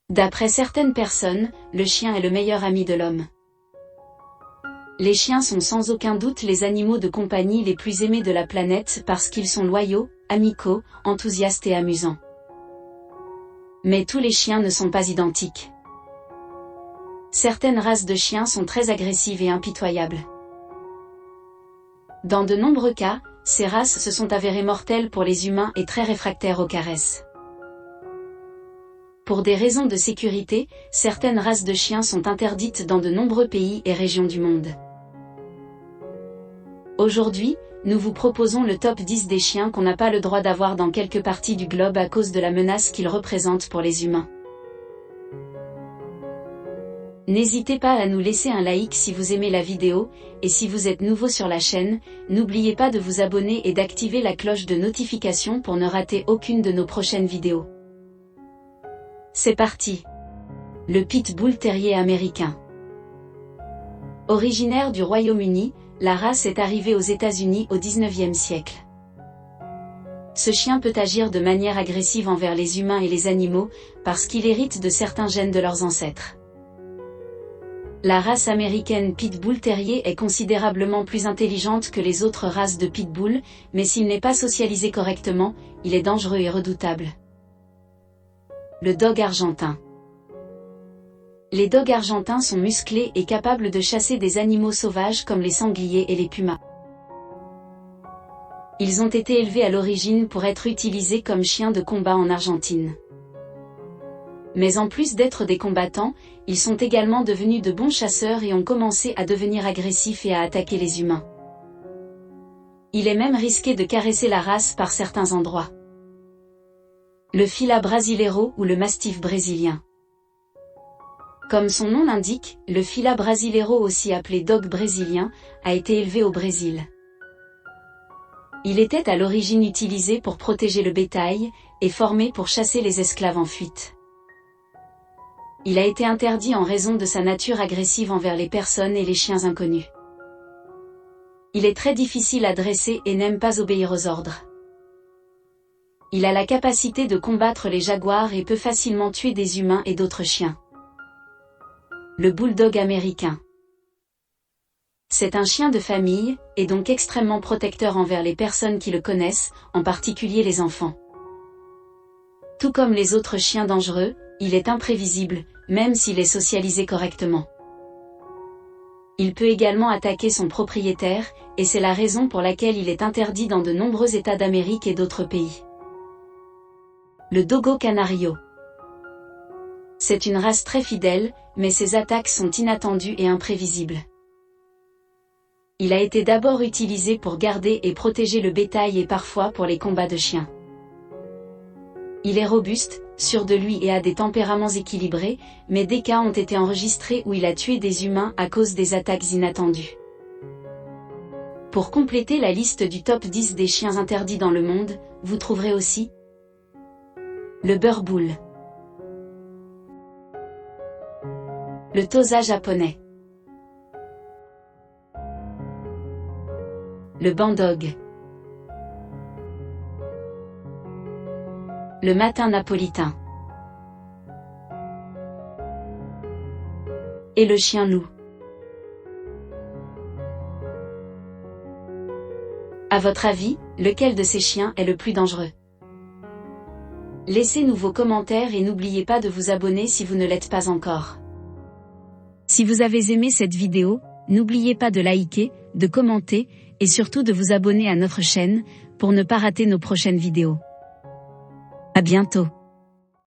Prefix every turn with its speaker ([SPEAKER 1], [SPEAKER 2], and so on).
[SPEAKER 1] D'après certaines personnes, le chien est le meilleur ami de l'homme. Les chiens sont sans aucun doute les animaux de compagnie les plus aimés de la planète parce qu'ils sont loyaux, amicaux, enthousiastes et amusants. Mais tous les chiens ne sont pas identiques. Certaines races de chiens sont très agressives et impitoyables. Dans de nombreux cas, ces races se sont avérées mortelles pour les humains et très réfractaires aux caresses. Pour des raisons de sécurité, certaines races de chiens sont interdites dans de nombreux pays et régions du monde. Aujourd'hui, nous vous proposons le top 10 des chiens qu'on n'a pas le droit d'avoir dans quelques parties du globe à cause de la menace qu'ils représentent pour les humains. N'hésitez pas à nous laisser un like si vous aimez la vidéo, et si vous êtes nouveau sur la chaîne, n'oubliez pas de vous abonner et d'activer la cloche de notification pour ne rater aucune de nos prochaines vidéos. C'est parti. Le Pitbull Terrier américain. Originaire du Royaume-Uni, la race est arrivée aux États-Unis au XIXe siècle. Ce chien peut agir de manière agressive envers les humains et les animaux, parce qu'il hérite de certains gènes de leurs ancêtres. La race américaine Pitbull Terrier est considérablement plus intelligente que les autres races de Pitbull, mais s'il n'est pas socialisé correctement, il est dangereux et redoutable. Le dog argentin. Les dogs argentins sont musclés et capables de chasser des animaux sauvages comme les sangliers et les pumas. Ils ont été élevés à l'origine pour être utilisés comme chiens de combat en Argentine. Mais en plus d'être des combattants, ils sont également devenus de bons chasseurs et ont commencé à devenir agressifs et à attaquer les humains. Il est même risqué de caresser la race par certains endroits. Le Fila Brasileiro ou le Mastiff brésilien. Comme son nom l'indique, le Fila Brasileiro, aussi appelé dog brésilien, a été élevé au Brésil. Il était à l'origine utilisé pour protéger le bétail, et formé pour chasser les esclaves en fuite. Il a été interdit en raison de sa nature agressive envers les personnes et les chiens inconnus. Il est très difficile à dresser et n'aime pas obéir aux ordres. Il a la capacité de combattre les jaguars et peut facilement tuer des humains et d'autres chiens. Le bulldog américain. C'est un chien de famille, et donc extrêmement protecteur envers les personnes qui le connaissent, en particulier les enfants. Tout comme les autres chiens dangereux, il est imprévisible, même s'il est socialisé correctement. Il peut également attaquer son propriétaire, et c'est la raison pour laquelle il est interdit dans de nombreux États d'Amérique et d'autres pays. Le Dogo Canario. C'est une race très fidèle, mais ses attaques sont inattendues et imprévisibles. Il a été d'abord utilisé pour garder et protéger le bétail et parfois pour les combats de chiens. Il est robuste, sûr de lui et a des tempéraments équilibrés, mais des cas ont été enregistrés où il a tué des humains à cause des attaques inattendues. Pour compléter la liste du top 10 des chiens interdits dans le monde, vous trouverez aussi le Boerboel, le Tosa japonais, le Bandog, le Matin napolitain et le chien loup. À votre avis, lequel de ces chiens est le plus dangereux? Laissez-nous vos commentaires et n'oubliez pas de vous abonner si vous ne l'êtes pas encore. Si vous avez aimé cette vidéo, n'oubliez pas de liker, de commenter, et surtout de vous abonner à notre chaîne, pour ne pas rater nos prochaines vidéos. À bientôt.